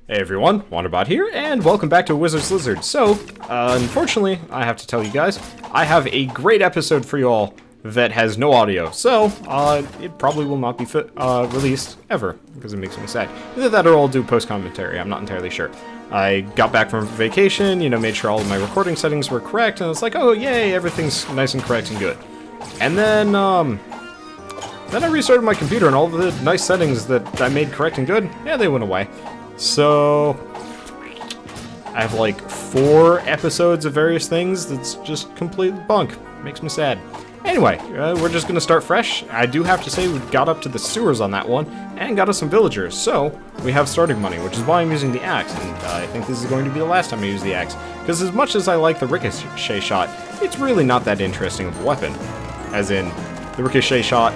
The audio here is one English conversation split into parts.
Hey everyone, Wanderbot here, and welcome back to Wizard's Lizard. So, unfortunately, I have to tell you guys, I have a great episode for you all that has no audio, so, it probably will not be released ever, because it makes me sad. Either that or I'll do post-commentary, I'm not entirely sure. I got back from vacation, made sure all of my recording settings were correct, and it's like, oh yay, everything's nice and correct and good. And then I restarted my computer, and all the nice settings that I made correct and good, yeah, they went away. So, I have like 4 episodes of various things that's just complete bunk. Makes me sad. Anyway, we're just gonna start fresh. I do have to say we got up to the sewers on that one, and got us some villagers, so we have starting money, which is why I'm using the axe, and I think this is going to be the last time I use the axe, because as much as I like the ricochet shot, it's really not that interesting of a weapon. As in, the ricochet shot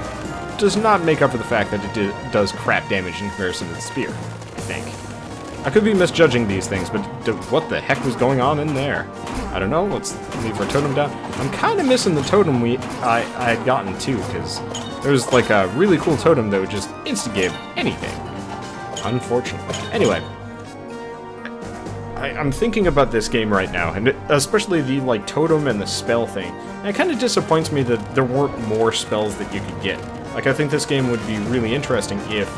does not make up for the fact that it does crap damage in comparison to the spear, I think. I could be misjudging these things, but what the heck was going on in there? I don't know, let's leave our totem down. I'm kind of missing the totem I had gotten too, because there was like a really cool totem that would just insta-give anything. Unfortunately. Anyway, I'm thinking about this game right now, and especially the like totem and the spell thing. And it kind of disappoints me that there weren't more spells that you could get. Like, I think this game would be really interesting if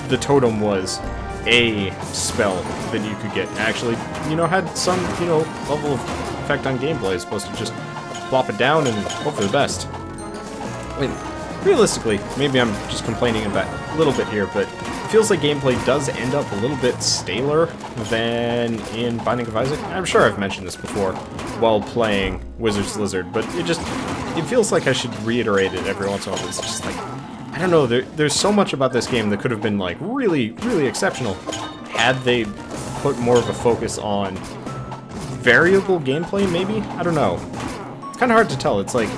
the totem was a spell that you could get actually, had some, level of effect on gameplay as opposed to just plop it down and hope for the best. I mean, realistically, maybe I'm just complaining about a little bit here, but it feels like gameplay does end up a little bit staler than in Binding of Isaac. I'm sure I've mentioned this before while playing Wizard's Lizard, but it feels like I should reiterate it every once in a while. It's just like, I don't know, there's so much about this game that could have been, like, really, really exceptional had they put more of a focus on variable gameplay, maybe? I don't know. It's kind of hard to tell. It's like,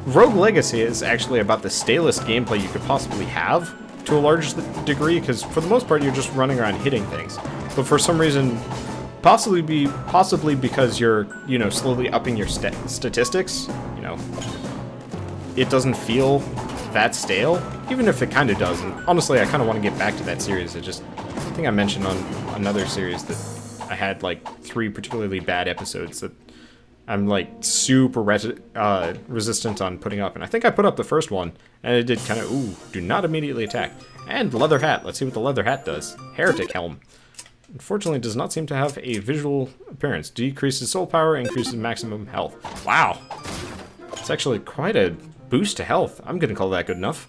Rogue Legacy is actually about the stalest gameplay you could possibly have, to a large degree, because for the most part you're just running around hitting things. But for some reason, possibly because you're, slowly upping your statistics, it doesn't feel that stale, even if it kind of does. And honestly, I kind of want to get back to that series. I think I mentioned on another series that I had like 3 particularly bad episodes that I'm like super resistant on putting up. And I think I put up the first one, and it did kind of, do not immediately attack. And leather hat. Let's see what the leather hat does. Heretic helm. Unfortunately, it does not seem to have a visual appearance. Decreases soul power, increases maximum health. Wow. It's actually quite a boost to health. I'm gonna call that good enough.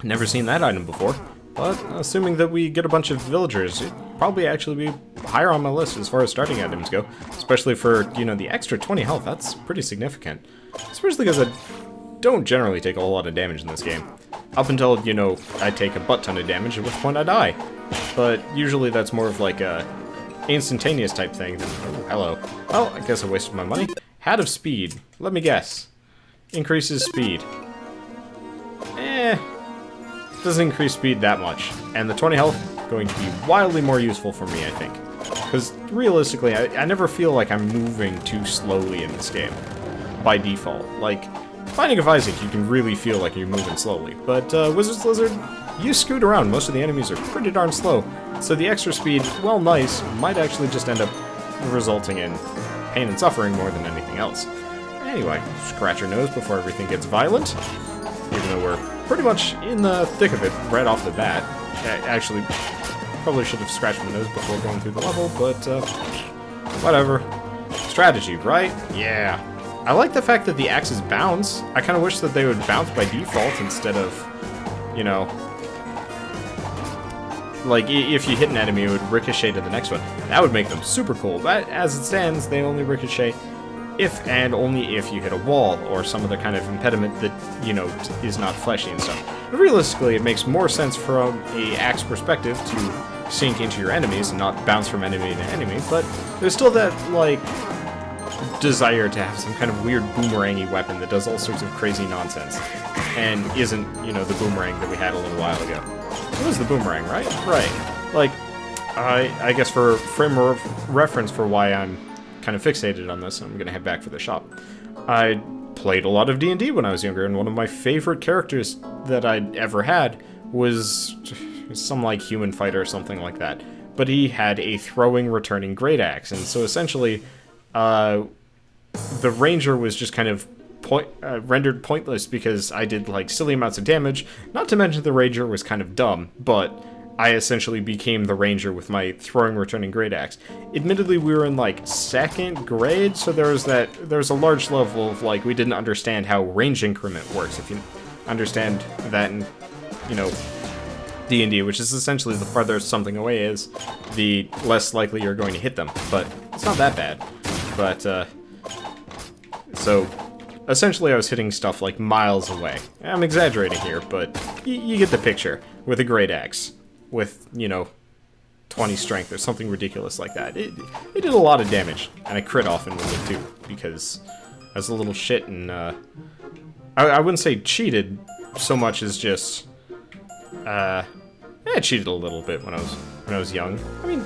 Never seen that item before, but assuming that we get a bunch of villagers, it'd probably actually be higher on my list as far as starting items go, especially for, the extra 20 health. That's pretty significant, especially because I don't generally take a whole lot of damage in this game. Up until, I take a butt ton of damage, at which point I die. But usually that's more of like a instantaneous type thing than, oh, hello. Well, I guess I wasted my money. Hat of speed. Let me guess. Increases speed. Doesn't increase speed that much. And the 20 health, going to be wildly more useful for me, I think. Because realistically, I never feel like I'm moving too slowly in this game. By default. Like, Binding of Isaac, you can really feel like you're moving slowly. But Wizard's Lizard, you scoot around. Most of the enemies are pretty darn slow. So the extra speed, while nice, might actually just end up resulting in pain and suffering more than anything else. Anyway, scratch your nose before everything gets violent. Even though we're pretty much in the thick of it right off the bat. Actually, probably should have scratched my nose before going through the level, but whatever. Strategy, right? Yeah. I like the fact that the axes bounce. I kind of wish that they would bounce by default instead of, like, if you hit an enemy, it would ricochet to the next one. That would make them super cool, but as it stands, they only ricochet if and only if you hit a wall or some other kind of impediment that, is not fleshy and stuff. But realistically, it makes more sense from a axe perspective to sink into your enemies and not bounce from enemy to enemy, but there's still that, like, desire to have some kind of weird boomerangy weapon that does all sorts of crazy nonsense and isn't, the boomerang that we had a little while ago. It was the boomerang, right? Right. Like, I guess for frame of reference for why I'm kind of fixated on this, I'm gonna head back for the shop. I played a lot of D&D when I was younger, and one of my favorite characters that I'd ever had was some like human fighter or something like that. But he had a throwing, returning great axe, and so essentially, the ranger was just kind of rendered pointless because I did like silly amounts of damage. Not to mention the ranger was kind of dumb, but I essentially became the ranger with my throwing, returning great axe. Admittedly, we were in like 2nd grade, so there was a large level of like we didn't understand how range increment works. If you understand that, in, you know, D&D, which is essentially the farther something away is, the less likely you're going to hit them. But it's not that bad. But so essentially I was hitting stuff like miles away. I'm exaggerating here, but you get the picture with a great axe with, you know, 20 strength or something ridiculous like that. It did a lot of damage, and I crit often with it too, because I was a little shit and I wouldn't say cheated so much as just I cheated a little bit when I was young. I mean,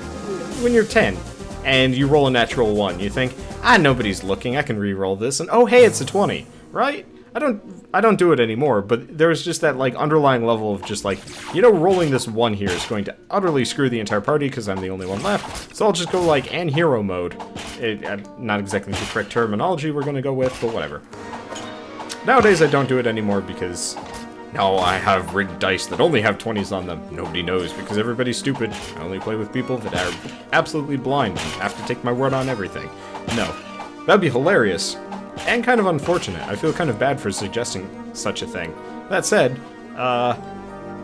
when you're 10 and you roll a natural 1, you think, nobody's looking, I can re-roll this, and oh hey, it's a 20, right? I don't do it anymore, but there was just that like underlying level of just like, you know, rolling this 1 here is going to utterly screw the entire party because I'm the only one left, so I'll just go like hero mode. Not exactly the correct terminology we're gonna go with, but whatever. Nowadays I don't do it anymore because now I have rigged dice that only have 20s on them. Nobody knows because everybody's stupid. I only play with people that are absolutely blind and have to take my word on everything. No. That'd be hilarious. And kind of unfortunate. I feel kind of bad for suggesting such a thing. That said,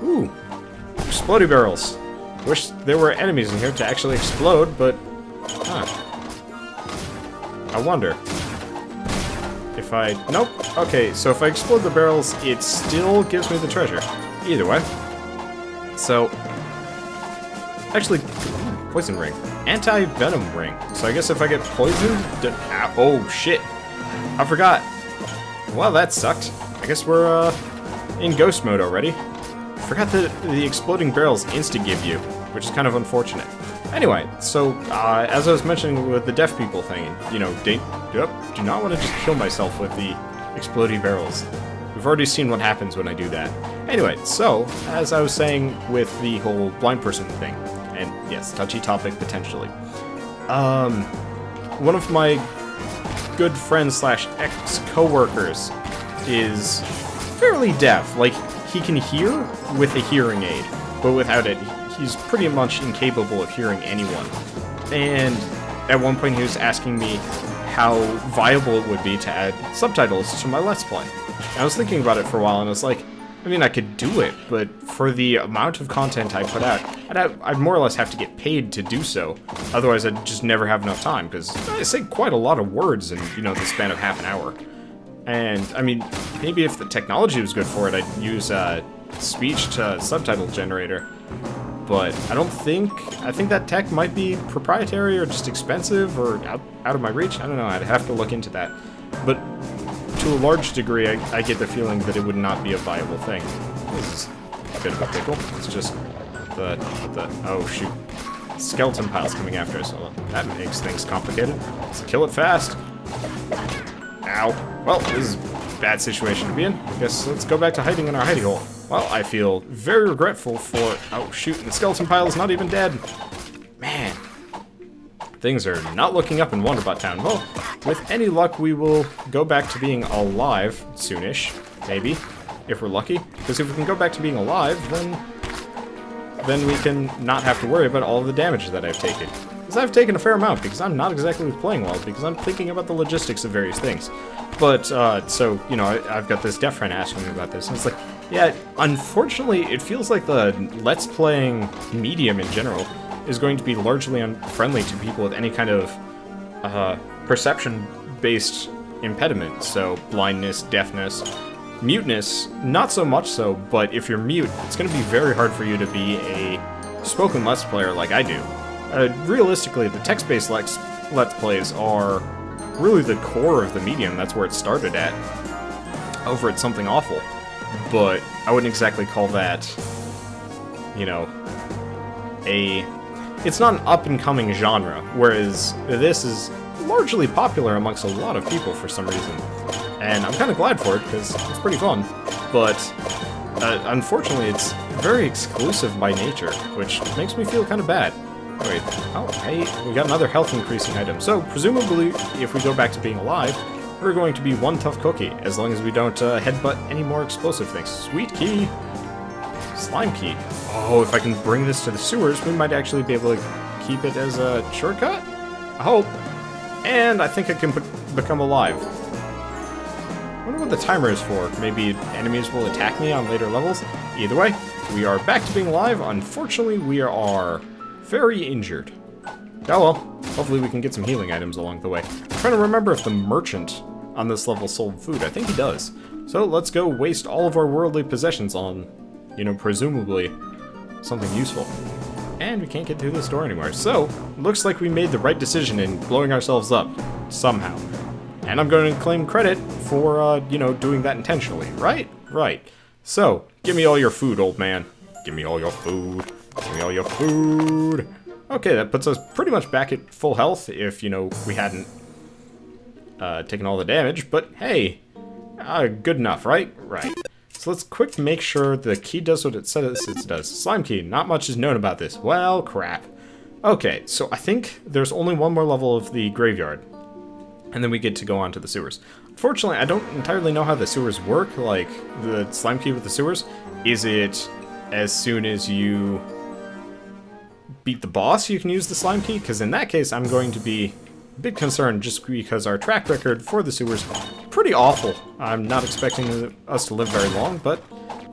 ooh. Explodey barrels. Wish there were enemies in here to actually explode, but... I wonder. If I... Nope. Okay, so if I explode the barrels, it still gives me the treasure. Either way. So... Actually, poison ring. Anti-venom ring. So I guess if I get poisoned... Oh, shit. I forgot. Well, that sucked. I guess we're, in ghost mode already. Forgot that the exploding barrels insta-give you, which is kind of unfortunate. Anyway, so, as I was mentioning with the deaf people thing, you know, do not want to just kill myself with the exploding barrels. We've already seen what happens when I do that. Anyway, so, as I was saying with the whole blind person thing, and yes, touchy topic potentially, one of my good friends slash ex-coworkers is fairly deaf. Like, he can hear with a hearing aid, but without it, he's pretty much incapable of hearing anyone. And at one point he was asking me how viable it would be to add subtitles to my Let's Play. And I was thinking about it for a while, and I was like, I mean, I could do it, but for the amount of content I put out, I'd more or less have to get paid to do so. Otherwise, I'd just never have enough time, because I say quite a lot of words in, you know, the span of half an hour. And, I mean, maybe if the technology was good for it, I'd use speech to subtitle generator. But I think that tech might be proprietary or just expensive or out of my reach. I don't know, I'd have to look into that. But to a large degree, I get the feeling that it would not be a viable thing. This is a bit of a pickle. It's just oh shoot. Skeleton piles coming after us. Well, that makes things complicated. Let's kill it fast. Ow. Well, this is a bad situation to be in. I guess let's go back to hiding in our hidey hole. Well, I feel very regretful for... Oh, shoot, and the skeleton pile is not even dead. Man. Things are not looking up in Wanderbot Town. Well, with any luck, we will go back to being alive soonish. Maybe. If we're lucky. Because if we can go back to being alive, then we can not have to worry about all of the damage that I've taken. Because I've taken a fair amount, because I'm not exactly playing well, because I'm thinking about the logistics of various things. But, so, you know, I've got this deaf friend asking me about this, and it's like, yeah, unfortunately, it feels like the Let's Playing medium in general is going to be largely unfriendly to people with any kind of perception-based impediment. So, blindness, deafness, muteness, not so much so, but if you're mute, it's going to be very hard for you to be a spoken Let's Player like I do. Realistically, the text-based Let's Plays are really the core of the medium. That's where it started at. Over at Something Awful. But I wouldn't exactly call that, you know, it's not an up-and-coming genre, whereas this is largely popular amongst a lot of people for some reason. And I'm kind of glad for it, because it's pretty fun. But unfortunately, it's very exclusive by nature, which makes me feel kind of bad. Wait, oh, hey, we got another health increasing item. So, presumably, if we go back to being alive, we're going to be one tough cookie, as long as we don't headbutt any more explosive things. Sweet key! Slime key. Oh, if I can bring this to the sewers, we might actually be able to keep it as a shortcut? I hope. And I think I can become alive. I wonder what the timer is for. Maybe enemies will attack me on later levels? Either way, we are back to being alive. Unfortunately, we are very injured. Oh well, hopefully we can get some healing items along the way. I'm trying to remember if the merchant on this level sold food. I think he does. So let's go waste all of our worldly possessions on, you know, presumably something useful. And we can't get through this door anymore. So, looks like we made the right decision in blowing ourselves up, somehow. And I'm going to claim credit for, you know, doing that intentionally, right? Right. So, give me all your food, old man. Give me all your food. Give me all your food. Okay, that puts us pretty much back at full health if, you know, we hadn't taken all the damage. But, hey, good enough, right? Right. So let's quick make sure the key does what it says it does. Slime key, not much is known about this. Well, crap. Okay, so I think there's only one more level of the graveyard. And then we get to go on to the sewers. Unfortunately, I don't entirely know how the sewers work, like the slime key with the sewers. Is it as soon as you beat the boss you can use the slime key? Because in that case, I'm going to be a bit concerned just because our track record for the sewers pretty awful. I'm not expecting us to live very long, but,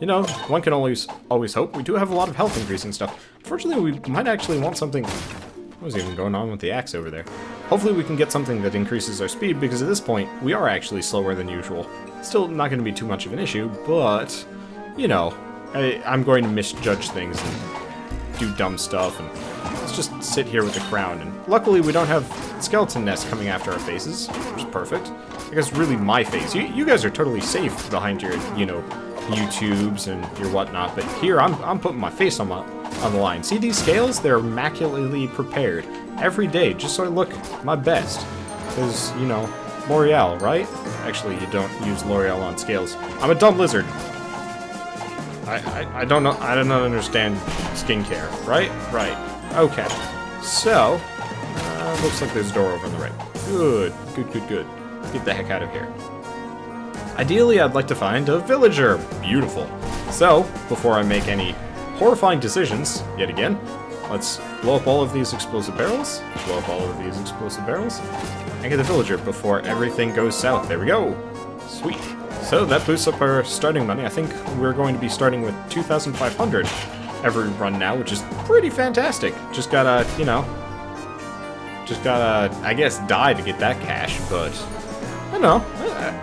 you know, one can always hope. We do have a lot of health increasing stuff. Unfortunately, we might actually want something. What was even going on with the axe over there? Hopefully we can get something that increases our speed, because at this point, we are actually slower than usual. Still not going to be too much of an issue, but, you know, I'm going to misjudge things and do dumb stuff, and let's just sit here with the crown. And luckily, we don't have skeleton nests coming after our faces, which is perfect. I guess really my face. You guys are totally safe behind your, you know, YouTubes and your whatnot, but here I'm putting my face on the line. See these scales? They're immaculately prepared every day, just so I look my best. Because, you know, L'Oreal, right? Actually, you don't use L'Oreal on scales. I'm a dumb lizard. I don't know. I don't understand skincare, right? Right. Okay. So, looks like there's a door over on the right. Good. Good, good, good. Get the heck out of here. Ideally, I'd like to find a villager. Beautiful. So, before I make any horrifying decisions, yet again, let's blow up all of these explosive barrels. Blow up all of these explosive barrels. And get the villager before everything goes south. There we go. Sweet. So that boosts up our starting money. I think we're going to be starting with 2,500 every run now, which is pretty fantastic. Just gotta, you know, I guess, die to get that cash, but I don't know.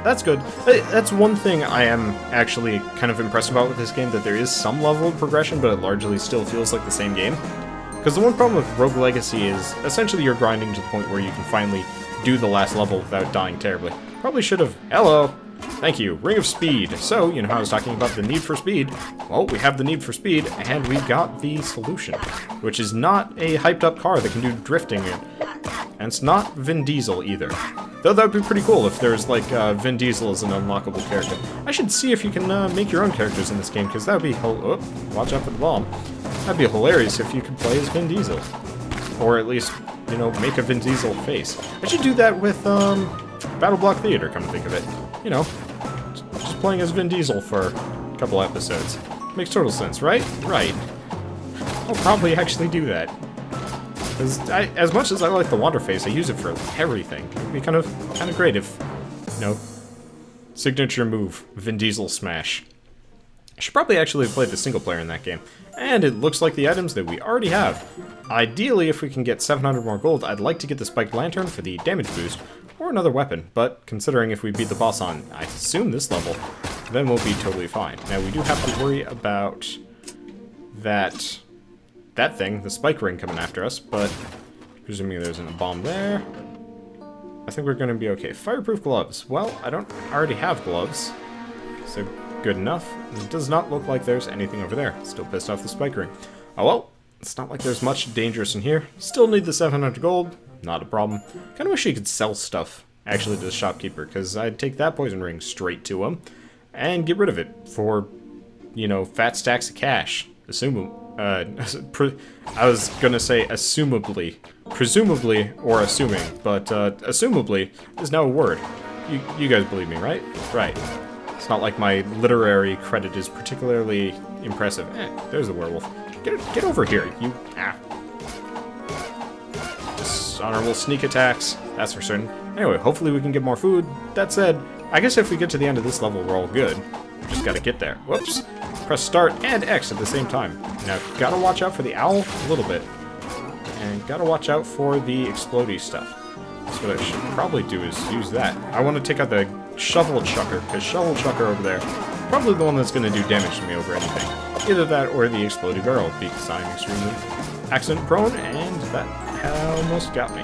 That's good. That's one thing I am actually kind of impressed about with this game, that there is some level of progression, but it largely still feels like the same game. Because the one problem with Rogue Legacy is essentially you're grinding to the point where you can finally do the last level without dying terribly. Probably should have. Hello! Thank you. Ring of Speed. So, you know how I was talking about the need for speed? Well, we have the need for speed, and we got the solution. Which is not a hyped-up car that can do drifting, and it's not Vin Diesel either. Though that would be pretty cool if there's, like, Vin Diesel as an unlockable character. I should see if you can make your own characters in this game, because that would be... Oh, watch out for the bomb. That'd be hilarious if you could play as Vin Diesel. Or at least, you know, make a Vin Diesel face. I should do that with, Battle Block Theater, come to think of it. You know, just playing as Vin Diesel for a couple episodes. Makes total sense, right? Right. I'll probably actually do that. Because as much as I like the Wander face, I use it for everything. It'd be kind of great if, you know, signature move, Vin Diesel smash. I should probably actually play the single player in that game. And it looks like the items that we already have. Ideally, if we can get 700 more gold, I'd like to get the spiked lantern for the damage boost, or another weapon, but considering if we beat the boss on, I assume, this level, then we'll be totally fine. Now, we do have to worry about that thing, the spike ring, coming after us, but presuming there isn't a bomb there, I think we're going to be okay. Fireproof gloves. Well, I don't already have gloves, so good enough. It does not look like there's anything over there. Still pissed off the spike ring. Oh well, it's not like there's much dangerous in here. Still need the 700 gold. Not a problem. Kind of wish you could sell stuff, actually, to the shopkeeper, because I'd take that poison ring straight to him and get rid of it for you know, fat stacks of cash. I was gonna say assumably. Presumably, or assuming, but assumably is now a word. You guys believe me, right? Right. It's not like my literary credit is particularly impressive. There's the werewolf. Get over here, you... Dishonorable sneak attacks, that's for certain. Anyway, hopefully we can get more food. That said, I guess if we get to the end of this level, we're all good. Just gotta get there. Whoops. Press start and X at the same time. Now, gotta watch out for the owl a little bit. And gotta watch out for the explodey stuff. That's what I should probably do, is use that. I want to take out the shovel chucker, because shovel chucker over there, probably the one that's going to do damage to me over anything. Either that or the explodey barrel, because I'm extremely accident prone, and that almost got me.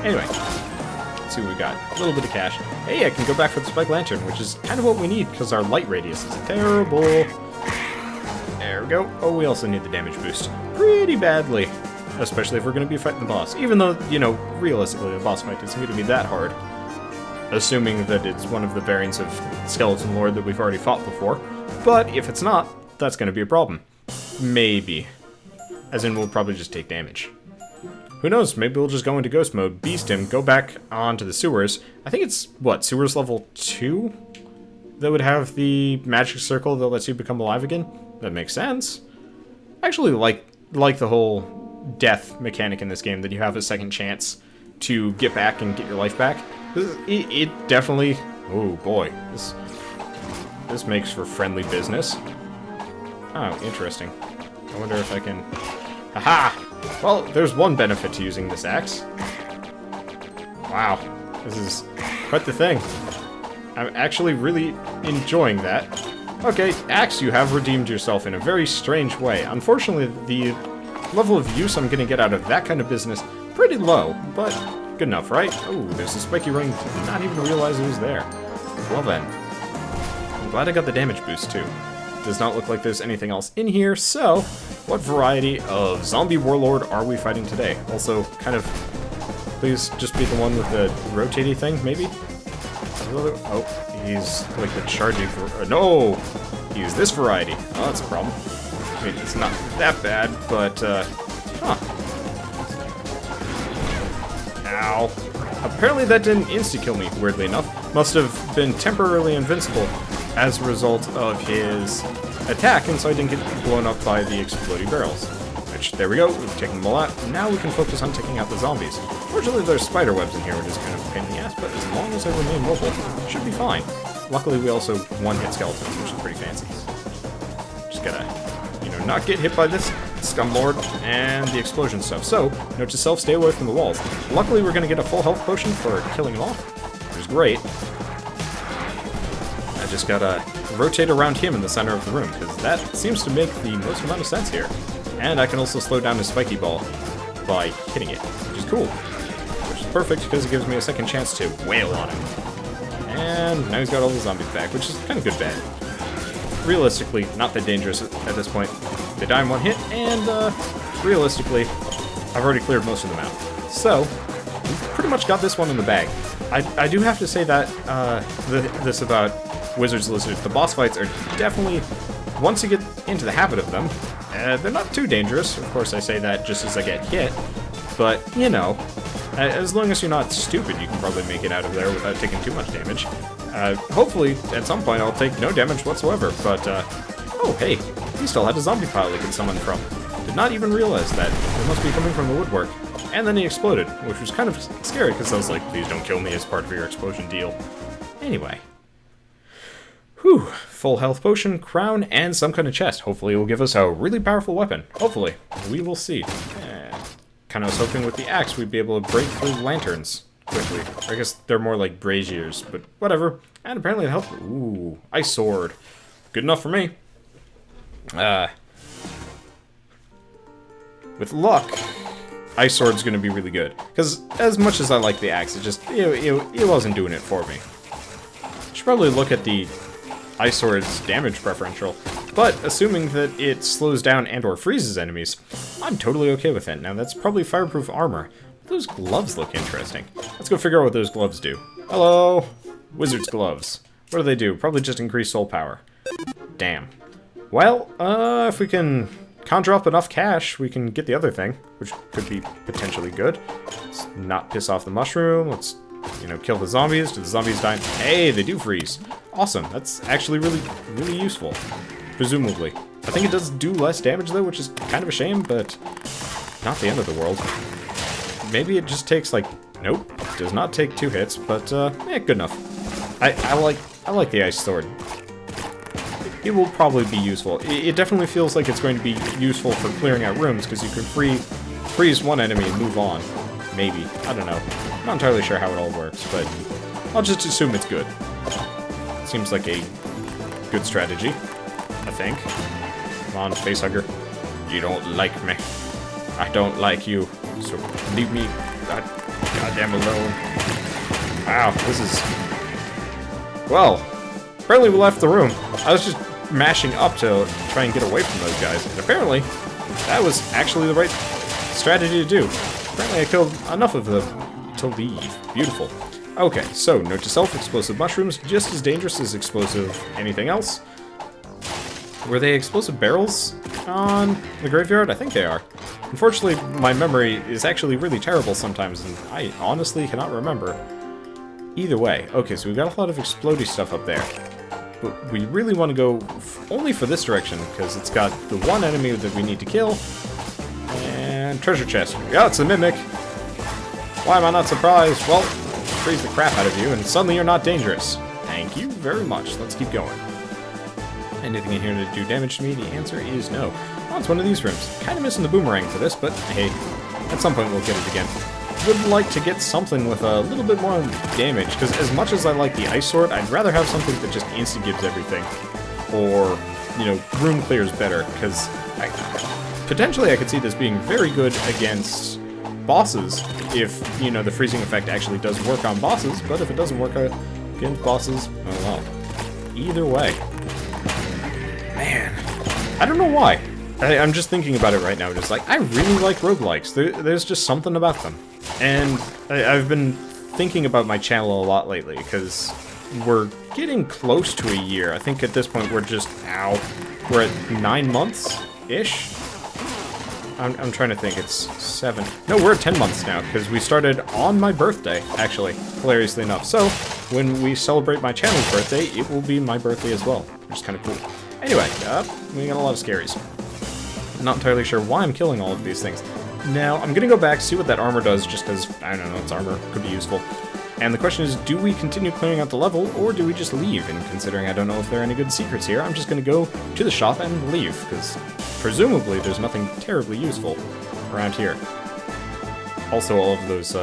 Anyway, let's see what we got. A little bit of cash. Hey, I can go back for the spike lantern, which is kind of what we need, because our light radius is terrible. There we go. Oh, we also need the damage boost pretty badly. Especially if we're going to be fighting the boss. Even though, you know, realistically, the boss fight isn't going to be that hard. Assuming that it's one of the variants of Skeleton Lord that we've already fought before. But if it's not, that's going to be a problem. Maybe. As in, we'll probably just take damage. Who knows, maybe we'll just go into ghost mode, beast him, go back onto the sewers. I think it's, what, sewers level 2? That would have the magic circle that lets you become alive again? That makes sense. I actually like the whole death mechanic in this game, that you have a second chance to get back and get your life back. It definitely... Oh boy, this makes for friendly business. Oh, interesting. I wonder if I can... Aha! Well, there's one benefit to using this axe. Wow, this is quite the thing. I'm actually really enjoying that. Okay, axe, you have redeemed yourself in a very strange way. Unfortunately, the level of use I'm gonna get out of that kind of business, pretty low, but good enough, right? Oh, there's a spiky ring. Did not even realize it was there. Well then. I'm glad I got the damage boost too. Does not look like there's anything else in here, so what variety of zombie warlord are we fighting today? Also, kind of, please just be the one with the rotating thing, maybe? Oh, he's like the charging... No! He's this variety. Oh, that's a problem. I mean, it's not that bad, but, huh. Ow. Apparently that didn't insta-kill me, weirdly enough. Must have been temporarily invincible as a result of his attack, and so I didn't get blown up by the exploding barrels. Which, there we go, we've taken them all out. Now we can focus on taking out the zombies. Fortunately, there's spider webs in here, which is kind of a pain in the ass, but as long as I remain mobile, it should be fine. Luckily, we also one-hit skeletons, which is pretty fancy. Just gotta... not get hit by this scumlord and the explosion stuff. So, note to self, stay away from the walls. Luckily, we're going to get a full health potion for killing him off, which is great. I just gotta rotate around him in the center of the room, because that seems to make the most amount of sense here. And I can also slow down his spiky ball by hitting it, which is cool. Which is perfect, because it gives me a second chance to wail on him. And now he's got all the zombies back, which is kind of good bad. Realistically, not that dangerous at this point. They die in one hit, and realistically, I've already cleared most of them out. So, we've pretty much got this one in the bag. I do have to say that, this about Wizards Lizards. The boss fights are definitely, once you get into the habit of them, they're not too dangerous. Of course, I say that just as I get hit, but, you know, as long as you're not stupid, you can probably make it out of there without taking too much damage. Hopefully, at some point, I'll take no damage whatsoever, but, oh, hey, he still had a zombie pile he could summon from. Did not even realize that. It must be coming from the woodwork. And then he exploded, which was kind of scary, because I was like, please don't kill me as part of your explosion deal. Anyway. Whew, full health potion, crown, and some kind of chest. Hopefully it will give us a really powerful weapon. Hopefully. We will see. Kind of was hoping with the axe we'd be able to break through lanterns quickly. I guess they're more like braziers, but whatever. And apparently it helped. Ooh, ice sword. Good enough for me. With luck, ice sword's gonna be really good. Because as much as I like the axe, it just, it wasn't doing it for me. Should probably look at the ice sword's damage preferential. But assuming that it slows down and or freezes enemies, I'm totally okay with it. Now that's probably fireproof armor. Those gloves look interesting. Let's go figure out what those gloves do. Hello! Wizard's gloves. What do they do? Probably just increase soul power. Damn. Well, if we can conjure up enough cash, we can get the other thing, which could be potentially good. Let's not piss off the mushroom. Let's, you know, kill the zombies. Do the zombies die? Hey, they do freeze. Awesome. That's actually really useful. Presumably. I think it does do less damage, though, which is kind of a shame, but not the end of the world. Maybe it just takes, like... Nope. Does not take 2 hits, but, good enough. I like the ice sword. It will probably be useful. It definitely feels like it's going to be useful for clearing out rooms, because you can freeze one enemy and move on. Maybe. I don't know. I'm not entirely sure how it all works, but I'll just assume it's good. Seems like a good strategy, I think. Come on, facehugger. You don't like me. I don't like you, so leave me goddamn alone. Wow, this is... Well, apparently we left the room. I was just mashing up to try and get away from those guys, and apparently that was actually the right strategy to do. Apparently I killed enough of them to leave. Beautiful. Okay, so note to self, explosive mushrooms, just as dangerous as explosive anything else. Were they explosive barrels on the graveyard? I think they are. Unfortunately, my memory is actually really terrible sometimes, and I honestly cannot remember. Either way, okay, so we've got a lot of explodey stuff up there. But we really want to go only for this direction, because it's got the one enemy that we need to kill. And treasure chest. Yeah, it's a mimic. Why am I not surprised? Well, freeze the crap out of you, and suddenly you're not dangerous. Thank you very much. Let's keep going. Anything in here to do damage to me? The answer is no. Oh, it's one of these rooms. Kind of missing the boomerang for this, but hey, at some point we'll get it again. Would like to get something with a little bit more damage, because as much as I like the ice sword, I'd rather have something that just insta-gives everything. Or, you know, room clears better, because potentially I could see this being very good against bosses, if, you know, the freezing effect actually does work on bosses, but if it doesn't work against bosses, oh well. Either way. Man, I don't know why. I'm just thinking about it right now, just like, I really like roguelikes. There's just something about them. And I've been thinking about my channel a lot lately, because we're getting close to a year. I think at this point we're just, we're at 9 months-ish? I'm trying to think, it's 7. No, we're at 10 months now, because we started on my birthday, actually, hilariously enough. So, when we celebrate my channel's birthday, it will be my birthday as well, which is kind of cool. Anyway, we got a lot of scaries. Not entirely sure why I'm killing all of these things. Now, I'm gonna go back, see what that armor does, just because, I don't know, it's armor, could be useful. And the question is, do we continue clearing out the level, or do we just leave? And considering I don't know if there are any good secrets here, I'm just gonna go to the shop and leave, because presumably there's nothing terribly useful around here. Also, all of those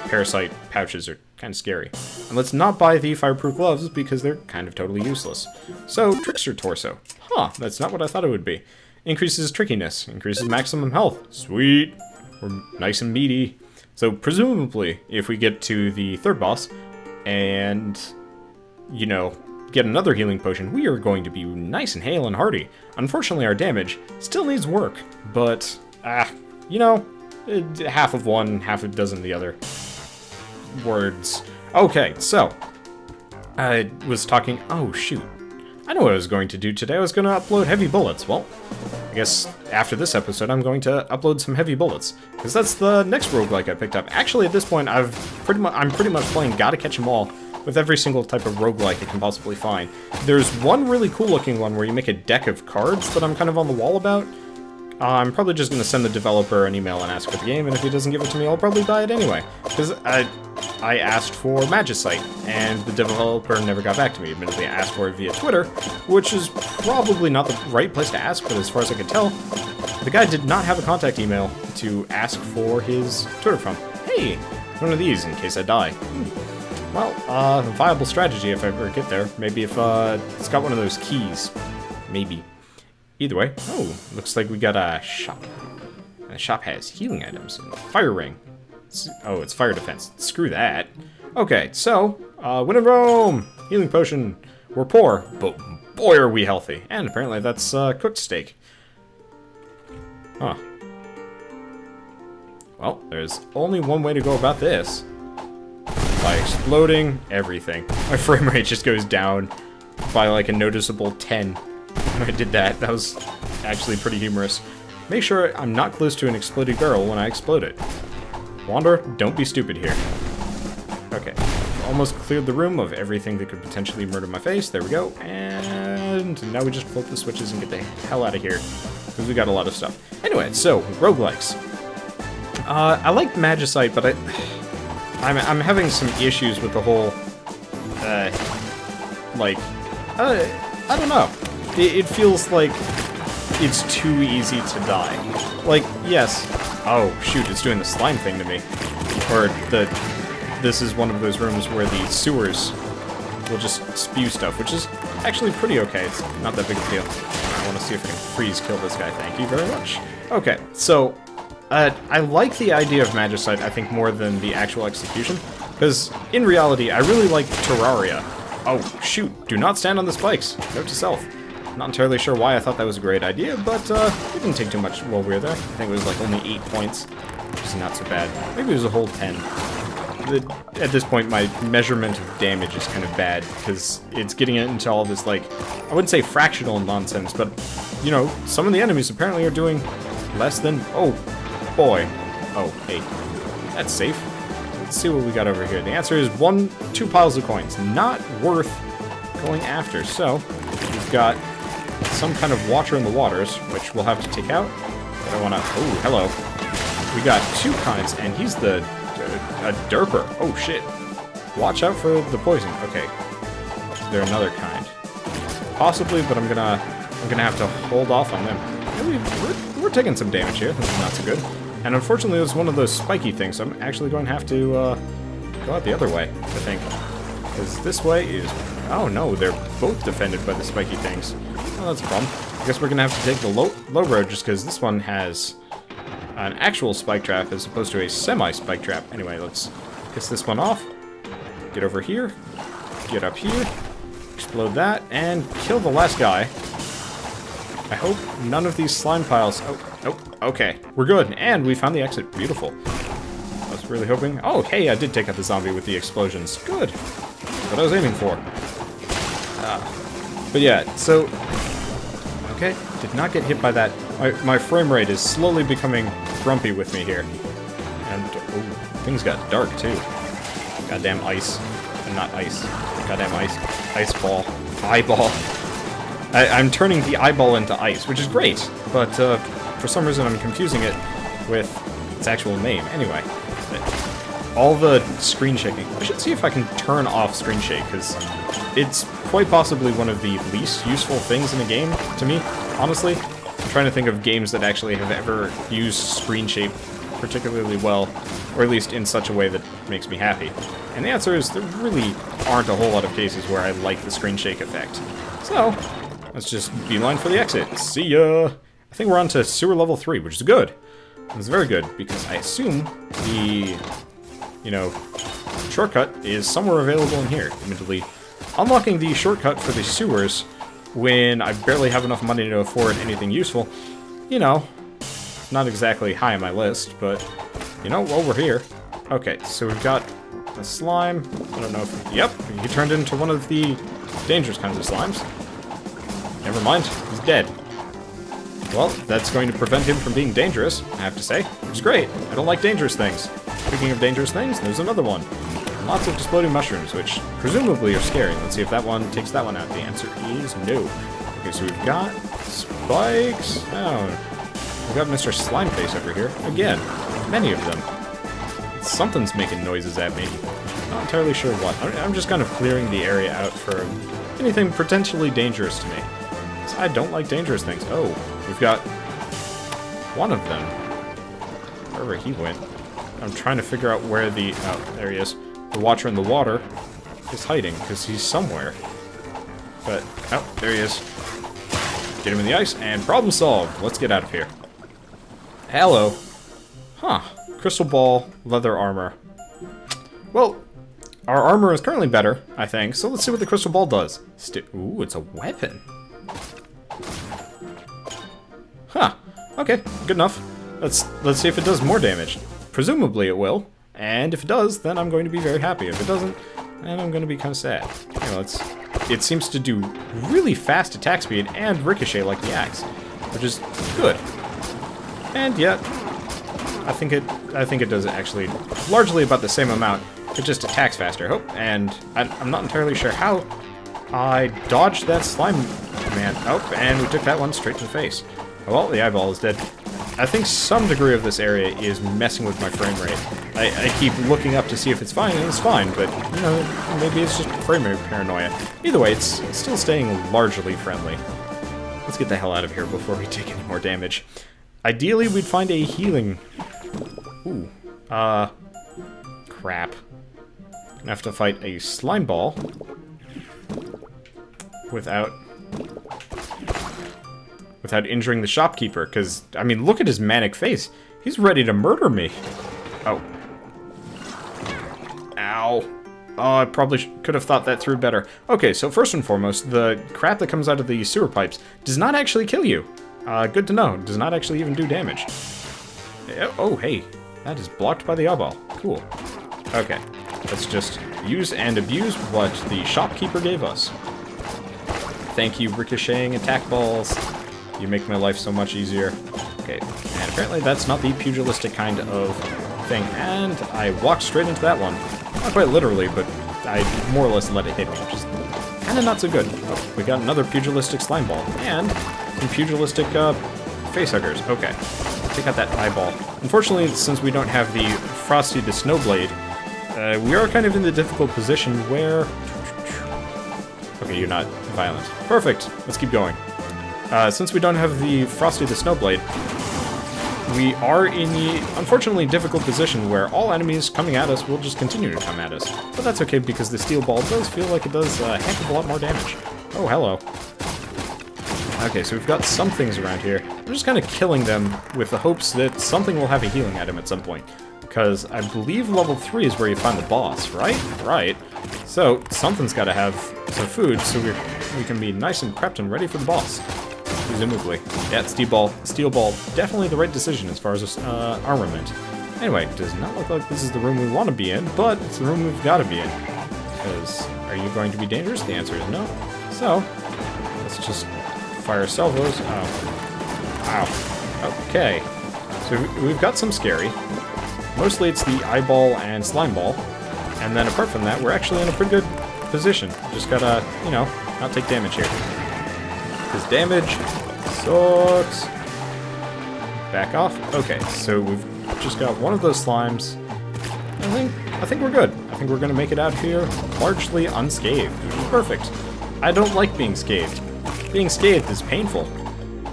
parasite pouches are kind of scary. And let's not buy the fireproof gloves, because they're kind of totally useless. So, Trickster Torso. Huh, that's not what I thought it would be. Increases trickiness, increases maximum health. Sweet! We're nice and meaty. So, presumably, if we get to the third boss, and, you know, get another healing potion, we are going to be nice and hale and hearty. Unfortunately, our damage still needs work, but, you know, half of one, half a dozen of the other. Words. Okay, so, I was talking, oh shoot. I know what I was going to do today. I was going to upload heavy bullets. Well, I guess after this episode, I'm going to upload some heavy bullets, because that's the next roguelike I picked up. Actually, at this point, I'm pretty much playing Gotta Catch 'Em All with every single type of roguelike I can possibly find. There's one really cool-looking one where you make a deck of cards that I'm kind of on the wall about. I'm probably just going to send the developer an email and ask for the game, and if he doesn't give it to me, I'll probably buy it anyway. Because I asked for Magicite, and the developer never got back to me. Admittedly, I asked for it via Twitter, which is probably not the right place to ask, but as far as I can tell, the guy did not have a contact email to ask for his Twitter from. Hey, one of these in case I die. Well, a viable strategy if I ever get there. Maybe if it's got one of those keys. Maybe. Either way, oh, looks like we got a shop. And the shop has healing items. Fire ring. Oh, it's fire defense. Screw that. Okay, so, win in Rome! Healing potion. We're poor, but boy are we healthy. And apparently that's cooked steak. Huh. Well, there's only one way to go about this. By exploding everything. My frame rate just goes down by like a noticeable 10. when I did that. That was actually pretty humorous. Make sure I'm not close to an exploded barrel when I explode it. Wander, don't be stupid here. Okay, almost cleared the room of everything that could potentially murder my face. There we go. And now we just flip the switches and get the hell out of here, because we got a lot of stuff. Anyway, so, roguelikes. I like Magicite, but I'm having some issues with the whole, I don't know. It feels like it's too easy to die. Like, yes. Oh, shoot, it's doing the slime thing to me. Or this is one of those rooms where the sewers will just spew stuff, which is actually pretty okay. It's not that big a deal. I want to see if I can freeze kill this guy. Thank you very much. Okay, so I like the idea of Magicite, I think, more than the actual execution, because in reality, I really like Terraria. Oh, shoot, do not stand on the spikes. Note to self. Not entirely sure why I thought that was a great idea, but it didn't take too much while we were there. I think it was like only 8 points, which is not so bad. Maybe it was a whole 10. At this point, my measurement of damage is kind of bad, because it's getting into all this, like, I wouldn't say fractional nonsense, but, you know, some of the enemies apparently are doing less than... Oh, boy. Oh, hey. That's safe. Let's see what we got over here. The answer is 2 piles of coins. Not worth going after. So, we've got some kind of watcher in the waters, which we'll have to take out. But I want to... Oh, hello. We got 2 kinds, and he's a derper. Oh, shit. Watch out for the poison. Okay. Is there another kind? Possibly, but I'm gonna have to hold off on them. Yeah, we're taking some damage here. This is not so good. And unfortunately, it was one of those spiky things, so I'm actually going to have to go out the other way, I think. Because this way is... Oh no, they're both defended by the spiky things. Oh, that's a bum. I guess we're going to have to take the low road, just because this one has an actual spike trap as opposed to a semi-spike trap. Anyway, let's piss this one off. Get over here. Get up here. Explode that, and kill the last guy. I hope none of these slime piles... Oh, okay. We're good, and we found the exit. Beautiful. I was really hoping... Oh, hey, I did take out the zombie with the explosions. Good. That's what I was aiming for. But yeah, so... Okay, did not get hit by that. My frame rate is slowly becoming grumpy with me here. And, oh, things got dark, too. Goddamn ice. Not ice. Goddamn ice. Ice ball. Eyeball. I'm turning the eyeball into ice, which is great, but for some reason I'm confusing it with its actual name. Anyway, all the screen shaking. I should see if I can turn off screen shake, because it's quite possibly one of the least useful things in a game, to me, honestly. I'm trying to think of games that actually have ever used screen shake particularly well, or at least in such a way that makes me happy. And the answer is there really aren't a whole lot of cases where I like the screen shake effect. So... let's just beeline for the exit. See ya! I think we're on to sewer level 3, which is good. It's very good, because I assume the, you know, shortcut is somewhere available in here. Admittedly, unlocking the shortcut for the sewers when I barely have enough money to afford anything useful, you know, not exactly high on my list, but, you know, well, we're here. Okay, so we've got a slime. I don't know if... Yep, he turned into one of the dangerous kinds of slimes. Never mind, he's dead. Well, that's going to prevent him from being dangerous, I have to say, which is great. I don't like dangerous things. Speaking of dangerous things, there's another one. Lots of exploding mushrooms, which presumably are scary. Let's see if that one takes that one out. The answer is no. Okay, so we've got spikes. Oh, we've got Mr. Slimeface over here. Again, many of them. Something's making noises at me. Not entirely sure what. I'm just kind of clearing the area out for anything potentially dangerous to me. I don't like dangerous things. Oh, we've got one of them. Wherever he went. I'm trying to figure out where the... Oh, there he is. The watcher in the water is hiding, because he's somewhere. But, oh, there he is. Get him in the ice, and problem solved. Let's get out of here. Hello. Huh. Crystal ball, leather armor. Well, our armor is currently better, I think, so let's see what the crystal ball does. Ooh, it's a weapon. Huh. Okay, good enough. Let's see if it does more damage. Presumably it will, and if it does, then I'm going to be very happy. If it doesn't, then I'm going to be kind of sad. Okay, let's it seems to do really fast attack speed and ricochet like the axe, which is good. And yet, I think it does actually largely about the same amount. It just attacks faster. Oh, and I'm not entirely sure how I dodged that slime man. Oh, and we took that one straight to the face. Oh, well, the eyeball is dead. I think some degree of this area is messing with my frame rate. I keep looking up to see if it's fine, and it's fine, but, you know, maybe it's just frame rate paranoia. Either way, it's still staying largely friendly. Let's get the hell out of here before we take any more damage. Ideally, we'd find a healing... Ooh. Crap. Gonna have to fight a slime ball without injuring the shopkeeper, because, I mean, look at his manic face. He's ready to murder me. Oh. Ow. Oh, I probably could have thought that through better. Okay, so first and foremost, the crap that comes out of the sewer pipes does not actually kill you. Good to know. Does not actually even do damage. Oh, hey. That is blocked by the eyeball. Cool. Okay. Let's just use and abuse what the shopkeeper gave us. Thank you, ricocheting attack balls. You make my life so much easier. Okay, and apparently that's not the pugilistic kind of thing. And I walked straight into that one. Not quite literally, but I more or less let it hit me, which is kind of not so good. Oh, we got another pugilistic slime ball. And some pugilistic face huggers. Okay, take out that eyeball. Unfortunately, since we don't have the Frosty the Snowblade, we are kind of in the difficult position where... Okay, you're not violent. Perfect. Let's keep going. Since we don't have the Frosty the Snowblade, we are in the unfortunately difficult position where all enemies coming at us will just continue to come at us. But that's okay because the steel ball does feel like it does a heck of a lot more damage. Oh, hello. Okay, so we've got some things around here. I'm just kind of killing them with the hopes that something will have a healing item at some point. Because I believe level 3 is where you find the boss, right? Right. So, something's got to have some food so we can be nice and prepped and ready for the boss. Presumably. Yeah, steel ball, definitely the right decision as far as armament. Anyway, does not look like this is the room we want to be in, but it's the room we've got to be in. Because, are you going to be dangerous? The answer is no. So, let's just fire salvos. Oh. Ow. Okay. So we've got some scary. Mostly it's the eyeball and slime ball. And then apart from that, we're actually in a pretty good position. Just gotta, you know, not take damage here. Because damage sucks. Back off. Okay, so we've just got one of those slimes. I think we're good. I think we're gonna make it out here largely unscathed, which is perfect. I don't like being scathed. Being scathed is painful.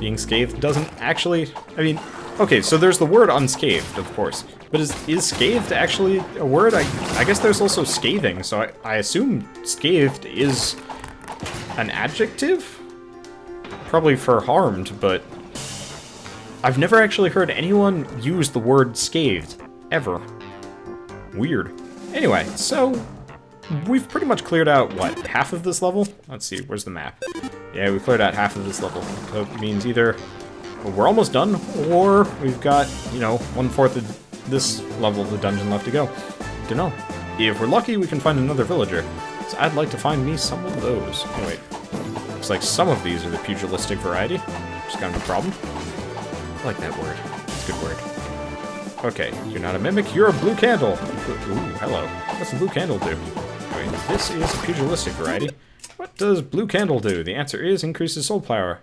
Being scathed doesn't actually... I mean, okay, so there's the word unscathed, of course. But is scathed actually a word? I guess there's also scathing, so I assume scathed is an adjective? Probably for harmed, but I've never actually heard anyone use the word scathed, ever. Weird. Anyway, so we've pretty much cleared out, what, half of this level? Let's see, where's the map? Yeah, we cleared out half of this level. So it means either we're almost done, or we've got, you know, 1/4 of this level of the dungeon left to go. Dunno. If we're lucky, we can find another villager. So I'd like to find me some of those. Oh, wait. Looks like some of these are the pugilistic variety. Which is kind of a problem. I like that word. It's a good word. Okay, you're not a mimic, you're a blue candle. Ooh, hello. What's a blue candle do? I mean, this is a pugilistic variety. What does blue candle do? The answer is increases soul power.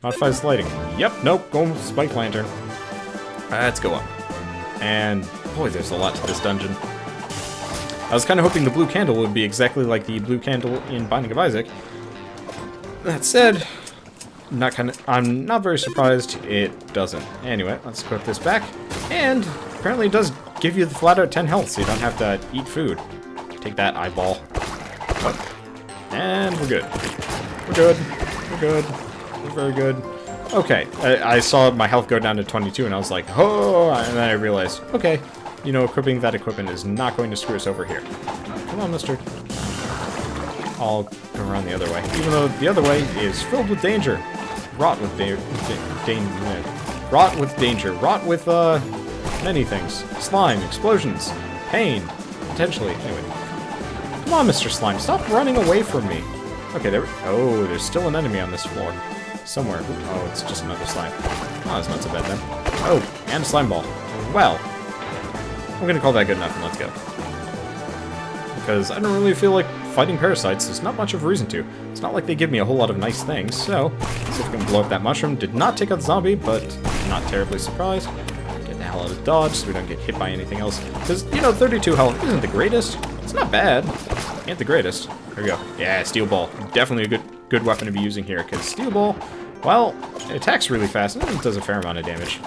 Modifies lighting. Yep, nope, go spike lantern. Let's go up. And, boy, there's a lot to this dungeon. I was kind of hoping the blue candle would be exactly like the blue candle in Binding of Isaac. That said, I'm not very surprised it doesn't. Anyway, let's equip this back. And apparently it does give you the flat out 10 health, so you don't have to eat food. Take that, eyeball. Oh. And we're good. We're good. We're good. We're very good. Okay, I saw my health go down to 22, and I was like, oh, and then I realized, okay, you know, equipping that equipment is not going to screw us over here. Come on, mister. I'll go around the other way, even though the other way is filled with danger. Wrought with danger. Wrought with danger. Wrought with, many things. Slime, explosions, pain, potentially. Anyway. Come on, Mr. Slime, stop running away from me. Okay, there. Oh, there's still an enemy on this floor. Somewhere. Oh, it's just another slime. Oh, it's not so bad then. Oh, and a slime ball. Well, I'm gonna call that good enough and let's go. Because I don't really feel like fighting parasites. There's not much of a reason to. It's not like they give me a whole lot of nice things, so let's see if we can blow up that mushroom. Did not take out the zombie, but not terribly surprised. Get the hell out of dodge so we don't get hit by anything else. Because, you know, 32 health isn't the greatest. It's not bad. Ain't the greatest. There we go. Yeah, steel ball. Definitely a good weapon to be using here, because steel ball, well, it attacks really fast and it does a fair amount of damage.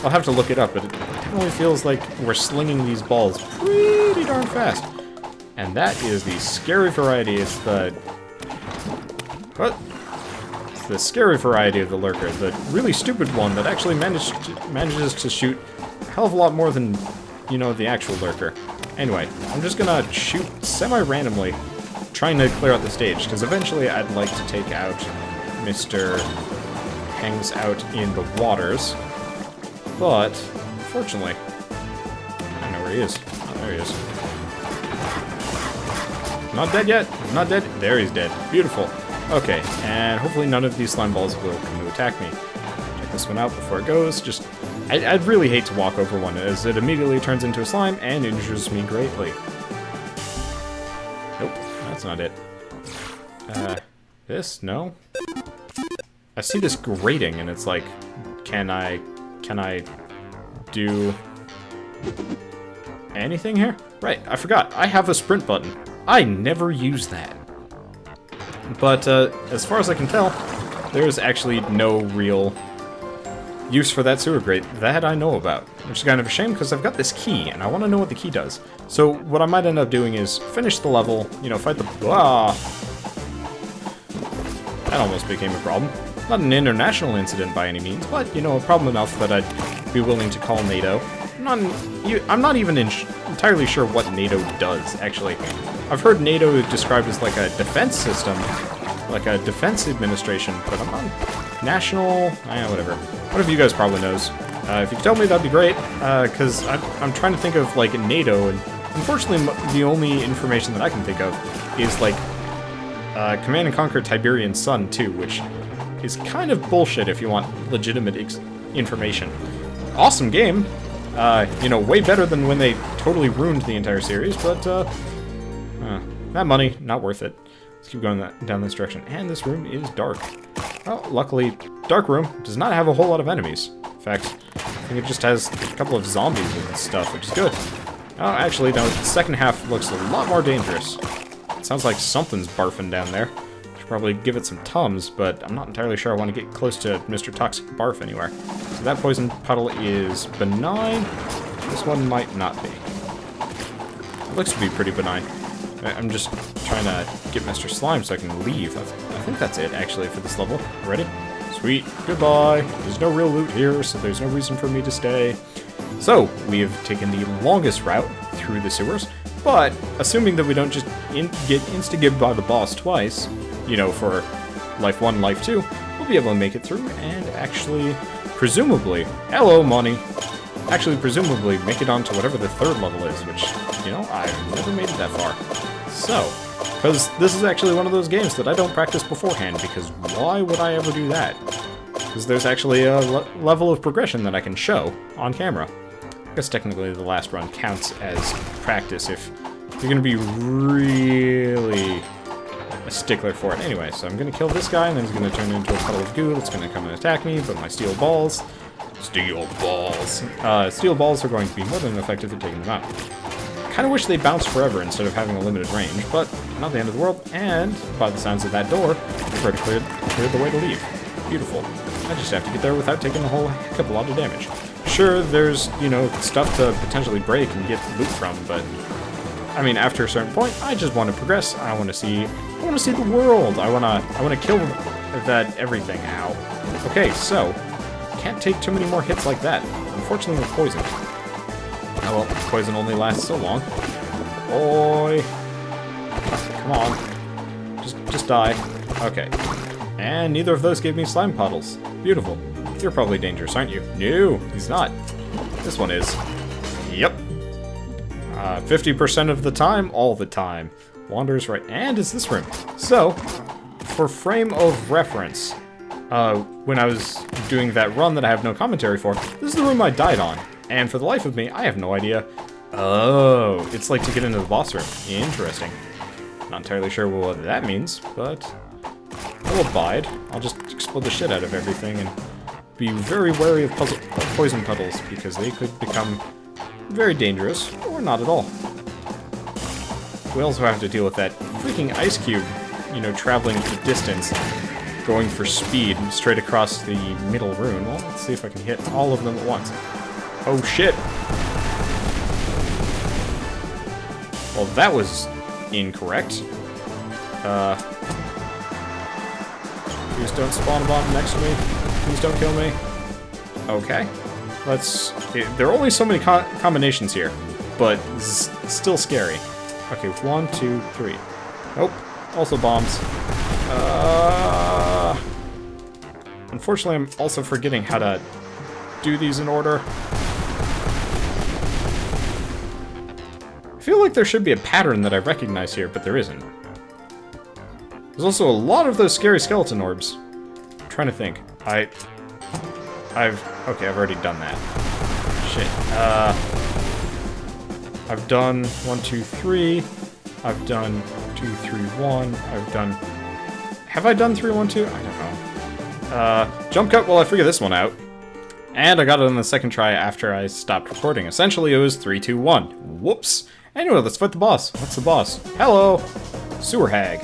I'll have to look it up, but it definitely feels like we're slinging these balls pretty darn fast. And that is the scary variety. It's the... What? It's the scary variety of the lurker. The really stupid one that actually manages to shoot a hell of a lot more than, you know, the actual lurker. Anyway, I'm just gonna shoot semi-randomly, trying to clear out the stage, because eventually I'd like to take out Mr. Hangs Out in the Waters. But, unfortunately, I don't know where he is. Oh, there he is. Not dead yet. Not dead. There he's dead. Beautiful. Okay, and hopefully none of these slime balls will come to attack me. Check this one out before it goes. Just, I'd really hate to walk over one, as it immediately turns into a slime and injures me greatly. Nope, that's not it. This? No? I see this grating, and it's like, can I do anything here? Right, I forgot. I have a sprint button. I never use that. But as far as I can tell, there's actually no real use for that sewer grate that I know about. Which is kind of a shame, because I've got this key, and I want to know what the key does. So what I might end up doing is finish the level, you know, fight the... Ah! That almost became a problem. Not an international incident by any means, but, you know, a problem enough that I'd be willing to call NATO. I'm not even entirely sure what NATO does, actually. I've heard NATO described as like a defense system, like a defense administration, but I'm not national, whatever. One of you guys probably knows. If you could tell me, that'd be great, because I'm trying to think of, like, NATO, and unfortunately the only information that I can think of is, like, Command & Conquer Tiberian Sun 2, which is kind of bullshit if you want legitimate information. Awesome game. You know, way better than when they totally ruined the entire series, but, that money, not worth it. Let's keep going down this direction. And this room is dark. Well, luckily, dark room does not have a whole lot of enemies. In fact, I think it just has a couple of zombies and stuff, which is good. Oh, actually, no, the second half looks a lot more dangerous. It sounds like something's barfing down there. Should probably give it some Tums, but I'm not entirely sure I want to get close to Mr. Toxic Barf anywhere. So that poison puddle is benign. This one might not be. It looks to be pretty benign. I'm just trying to get Mr. Slime so I can leave. I think that's it, actually, for this level. Ready? Sweet. Goodbye. There's no real loot here, so there's no reason for me to stay. So, we have taken the longest route through the sewers, but assuming that we don't just get instigated by the boss twice, you know, for Life 1, Life 2, we'll be able to make it through and actually, presumably, hello, money, actually, presumably, make it onto whatever the third level is, which, you know, I've never made it that far. So, because this is actually one of those games that I don't practice beforehand, because why would I ever do that? Because there's actually a level of progression that I can show on camera. I guess technically the last run counts as practice if you're going to be really a stickler for it. Anyway, so I'm going to kill this guy, and then he's going to turn into a puddle of goo that's going to come and attack me, but my steel balls... Steel balls are going to be more than effective at taking them out. Kind of wish they bounced forever instead of having a limited range, but not the end of the world, and by the sounds of that door, we've already cleared the way to leave. Beautiful. I just have to get there without taking a whole heck of a lot of damage. Sure, there's, you know, stuff to potentially break and get loot from, but I mean, after a certain point, I just want to progress. I want to see the world. I want to kill that everything. Ow. Okay, so can't take too many more hits like that. Unfortunately, we're poisoned. Oh well, poison only lasts so long. Boy, come on, just die. Okay, and neither of those gave me slime puddles. Beautiful. You're probably dangerous, aren't you? No, he's not. This one is. Yep. 50% of the time, all the time. Wanders right, and it's this room. So, for frame of reference, when I was doing that run that I have no commentary for, this is the room I died on. And for the life of me, I have no idea. Oh, it's like to get into the boss room. Interesting. Not entirely sure what that means, but I'll abide. I'll just explode the shit out of everything and be very wary of poison puddles, because they could become very dangerous, or not at all. We also have to deal with that freaking ice cube, you know, traveling the distance, going for speed straight across the middle room. Well, let's see if I can hit all of them at once. Oh shit! Well, that was incorrect. Please don't spawn a bomb next to me. Please don't kill me. Okay. There are only so many combinations here, but still scary. Okay, 1, 2, 3. Nope. Also bombs. Unfortunately, I'm also forgetting how to do these in order. I feel like there should be a pattern that I recognize here, but there isn't. There's also a lot of those scary skeleton orbs. I'm trying to think. Okay, I've already done that. Shit. I've done 1, 2, 3. I've done 2, 3, 1. Have I done 3, 1, 2? I don't know. Jump cut while I figure this one out. And I got it on the second try after I stopped recording. Essentially, it was 3, 2, 1. Whoops. Anyway, let's fight the boss. What's the boss? Hello! Sewer hag.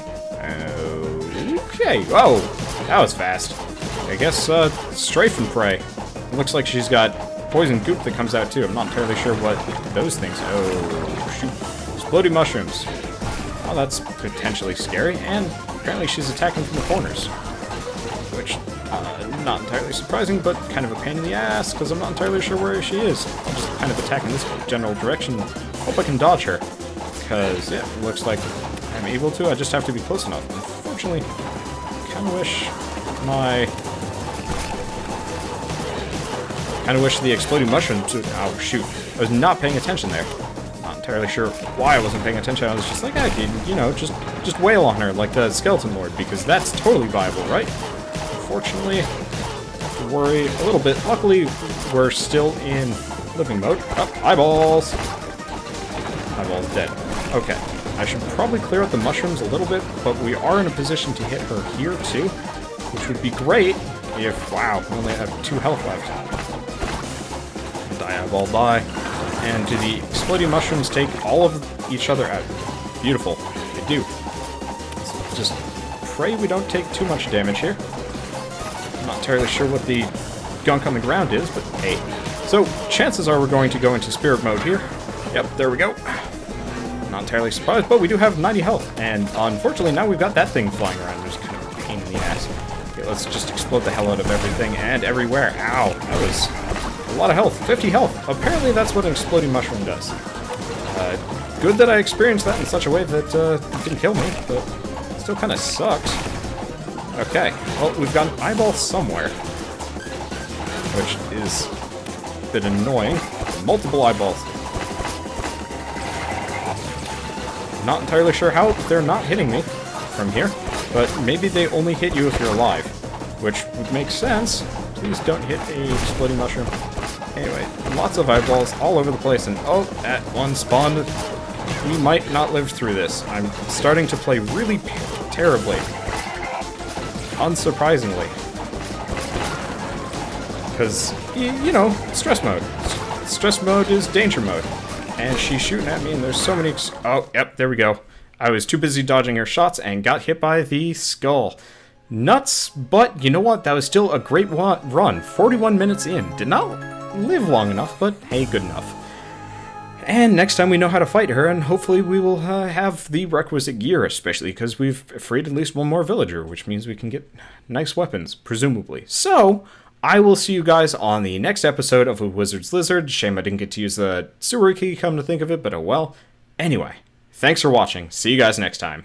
Okay. Oh, that was fast. I guess, strafe and pray. It looks like she's got poison goop that comes out too. I'm not entirely sure what those things... Oh, shoot. Exploding mushrooms. Oh, that's potentially scary. And apparently she's attacking from the corners. Which, not entirely surprising, but kind of a pain in the ass, because I'm not entirely sure where she is. I'm just kind of attacking this general direction. Hope I can dodge her. Because, yeah, it looks like I'm able to. I just have to be close enough. Unfortunately, I kind of wish the exploding mushrooms would... Oh, shoot. I was not paying attention there. Not entirely sure why I wasn't paying attention. I was just like, you know, just wail on her like the skeleton lord, because that's totally viable, right? Unfortunately, I have to worry a little bit. Luckily, we're still in living mode. Oh, eyeballs! Eyeballs dead. Okay. I should probably clear out the mushrooms a little bit, but we are in a position to hit her here, too. Which would be great if... Wow, we only have 2 health left. Die, eyeball, die. And do the exploding mushrooms take all of each other out? Beautiful. They do. So just pray we don't take too much damage here. I'm not entirely sure what the gunk on the ground is, but hey. So, chances are we're going to go into spirit mode here. Yep, there we go. Not entirely surprised, but we do have 90 health. And unfortunately, now we've got that thing flying around, which is kind of a pain in the ass. Okay, let's just explode the hell out of everything and everywhere. Ow, that was a lot of health. 50 health. Apparently that's what an exploding mushroom does. Good that I experienced that in such a way that it didn't kill me, but it still kind of sucks. Okay, well, we've got an eyeball somewhere, which is a bit annoying. Multiple eyeballs. Not entirely sure how they're not hitting me from here, but maybe they only hit you if you're alive, which would make sense. Please don't hit a exploding mushroom. Anyway, lots of eyeballs all over the place, and oh, that one spawned. We might not live through this. I'm starting to play really terribly. Unsurprisingly. Because, you know, stress mode. Stress mode is danger mode. And she's shooting at me, and there's so many... Oh, yep, there we go. I was too busy dodging her shots and got hit by the skull. Nuts, but you know what? That was still a great run. 41 minutes in. Did not live long enough, but hey, good enough. And next time we know how to fight her, and hopefully we will have the requisite gear, especially because we've freed at least one more villager, which means we can get nice weapons, presumably. So, I will see you guys on the next episode of A Wizard's Lizard. Shame I didn't get to use the sewer key, come to think of it, but oh well. Anyway, thanks for watching. See you guys next time.